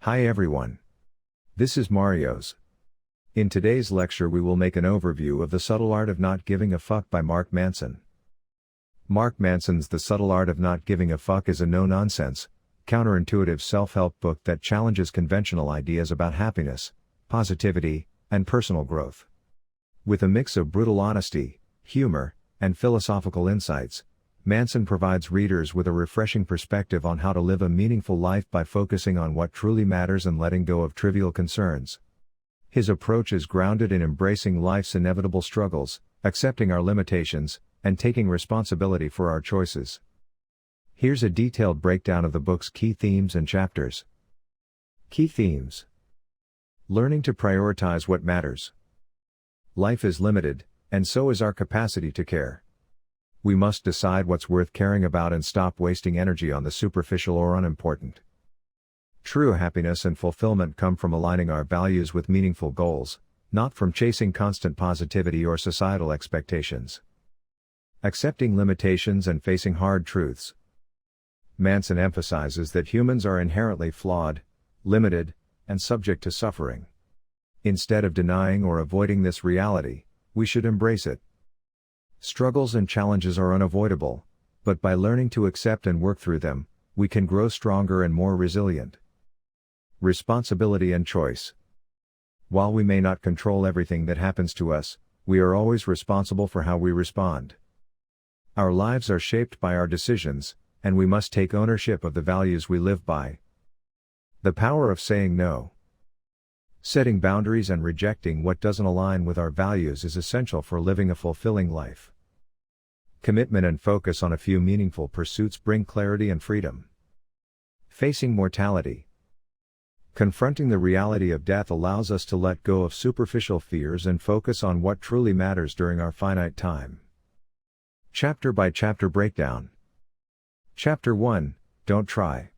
Hi everyone. This is Mario's. In today's lecture we will make an overview of The Subtle Art of Not Giving a Fuck by Mark Manson. Mark Manson's The Subtle Art of Not Giving a Fuck is a no-nonsense, counterintuitive self-help book that challenges conventional ideas about happiness, positivity, and personal growth. With a mix of brutal honesty, humor, and philosophical insights, Manson provides readers with a refreshing perspective on how to live a meaningful life by focusing on what truly matters and letting go of trivial concerns. His approach is grounded in embracing life's inevitable struggles, accepting our limitations, and taking responsibility for our choices. Here's a detailed breakdown of the book's key themes and chapters. Key themes: learning to prioritize what matters. Life is limited, and so is our capacity to care. We must decide what's worth caring about and stop wasting energy on the superficial or unimportant. True happiness and fulfillment come from aligning our values with meaningful goals, not from chasing constant positivity or societal expectations. Accepting limitations and facing hard truths. Manson emphasizes that humans are inherently flawed, limited, and subject to suffering. Instead of denying or avoiding this reality, we should embrace it. Struggles and challenges are unavoidable, but by learning to accept and work through them, we can grow stronger and more resilient. Responsibility and choice. While we may not control everything that happens to us, we are always responsible for how we respond. Our lives are shaped by our decisions, and we must take ownership of the values we live by. The power of saying no. Setting boundaries and rejecting what doesn't align with our values is essential for living a fulfilling life. Commitment and focus on a few meaningful pursuits bring clarity and freedom. Facing mortality. Confronting the reality of death allows us to let go of superficial fears and focus on what truly matters during our finite time. Chapter by chapter breakdown. Chapter 1, Don't Try.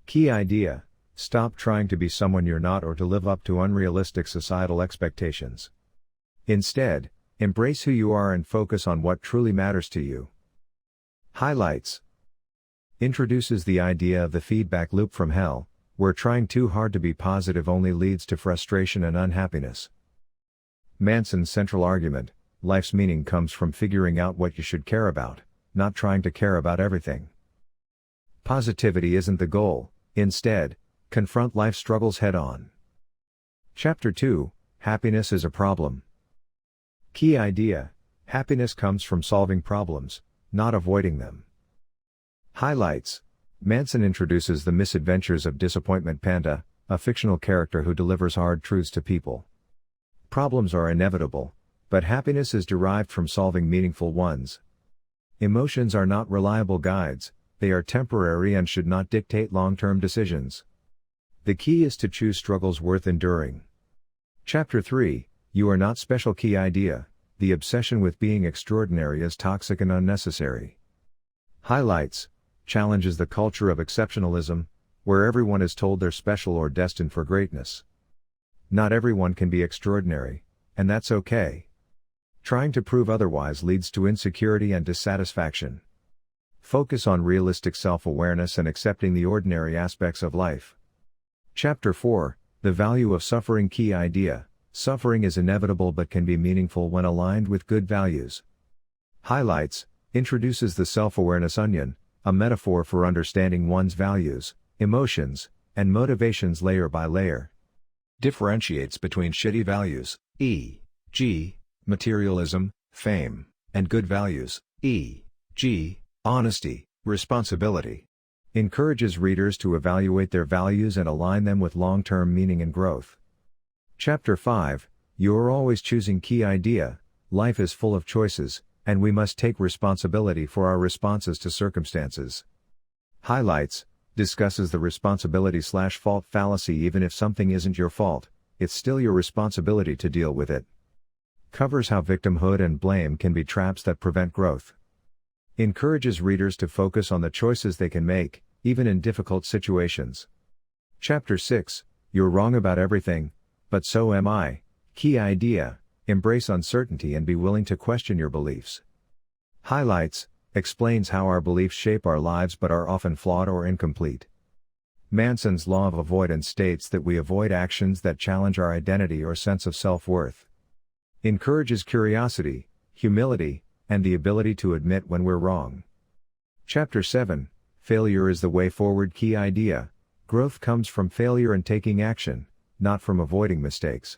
Key idea: stop trying to be someone you're not or to live up to unrealistic societal expectations. Instead, embrace who you are and focus on what truly matters to you. Highlights: introduces the idea of the feedback loop from hell, where trying too hard to be positive only leads to frustration and unhappiness. Manson's central argument: life's meaning comes from figuring out what you should care about, not trying to care about everything. Positivity isn't the goal, instead, confront life's struggles head-on. Chapter 2, Happiness is a Problem. Key idea: happiness comes from solving problems, not avoiding them. Highlights: Manson introduces the misadventures of Disappointment Panda, a fictional character who delivers hard truths to people. Problems are inevitable, but happiness is derived from solving meaningful ones. Emotions are not reliable guides, they are temporary and should not dictate long-term decisions. The key is to choose struggles worth enduring. Chapter 3, You Are Not Special. Key idea: the obsession with being extraordinary is toxic and unnecessary. Highlights: challenges the culture of exceptionalism, where everyone is told they're special or destined for greatness. Not everyone can be extraordinary, and that's okay. Trying to prove otherwise leads to insecurity and dissatisfaction. Focus on realistic self-awareness and accepting the ordinary aspects of life. Chapter 4, The Value of Suffering. Key idea: suffering is inevitable but can be meaningful when aligned with good values. Highlights: introduces the self-awareness onion, a metaphor for understanding one's values, emotions, and motivations layer by layer. Differentiates between shitty values, e.g., materialism, fame, and good values, e.g., honesty, responsibility. Encourages readers to evaluate their values and align them with long-term meaning and growth. Chapter 5, You're Always Choosing. Key idea: life is full of choices, and we must take responsibility for our responses to circumstances. Highlights: discusses the responsibility/fault fallacy. Even if something isn't your fault, it's still your responsibility to deal with it. Covers how victimhood and blame can be traps that prevent growth. Encourages readers to focus on the choices they can make, even in difficult situations. Chapter 6, You're Wrong About Everything, But So Am I. Key idea: embrace uncertainty and be willing to question your beliefs. Highlights: explains how our beliefs shape our lives but are often flawed or incomplete. Manson's law of avoidance states that we avoid actions that challenge our identity or sense of self-worth. Encourages curiosity, humility, and the ability to admit when we're wrong. Chapter 7, Failure is the Way Forward. Key idea: growth comes from failure and taking action, not from avoiding mistakes.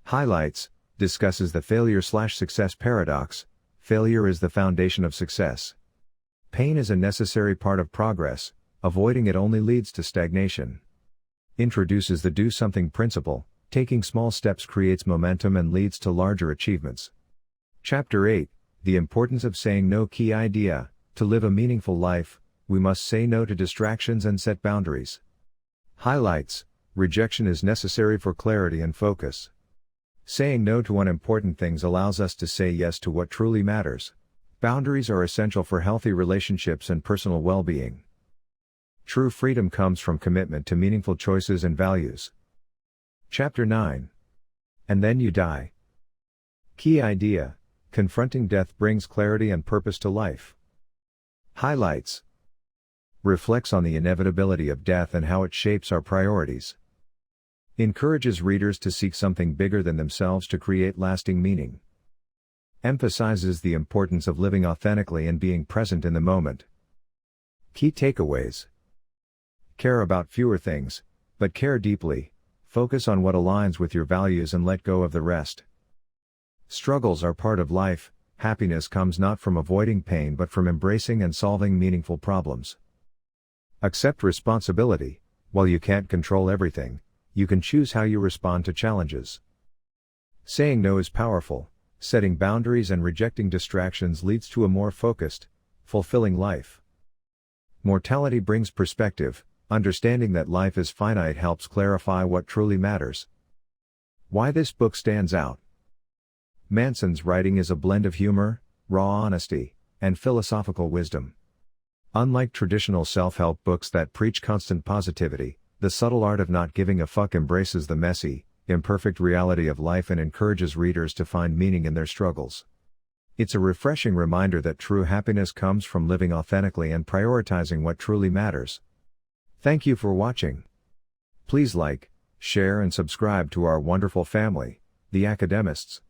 Highlights: discusses the failure/success paradox. Failure is the foundation of success. Pain is a necessary part of progress, avoiding it only leads to stagnation. Introduces the do something principle. Taking small steps creates momentum and leads to larger achievements. Chapter 8, The Importance of Saying No. Key idea: to live a meaningful life, we must say no to distractions and set boundaries. Highlights: rejection is necessary for clarity and focus. Saying no to unimportant things allows us to say yes to what truly matters. Boundaries are essential for healthy relationships and personal well-being. True freedom comes from commitment to meaningful choices and values. Chapter 9. And Then You Die. Key idea: confronting death brings clarity and purpose to life. Highlights: reflects on the inevitability of death and how it shapes our priorities. Encourages readers to seek something bigger than themselves to create lasting meaning. Emphasizes the importance of living authentically and being present in the moment. Key takeaways: care about fewer things, but care deeply. Focus on what aligns with your values and let go of the rest. Struggles are part of life. Happiness comes not from avoiding pain but from embracing and solving meaningful problems. Accept responsibility. While you can't control everything, you can choose how you respond to challenges. Saying no is powerful. Setting boundaries and rejecting distractions leads to a more focused, fulfilling life. Mortality brings perspective. Understanding that life is finite helps clarify what truly matters. Why this book stands out. Manson's writing is a blend of humor, raw honesty, and philosophical wisdom. Unlike traditional self-help books that preach constant positivity, The Subtle Art of Not Giving a Fuck embraces the messy, imperfect reality of life and encourages readers to find meaning in their struggles. It's a refreshing reminder that true happiness comes from living authentically and prioritizing what truly matters. Thank you for watching. Please like, share and subscribe to our wonderful family, the Academists.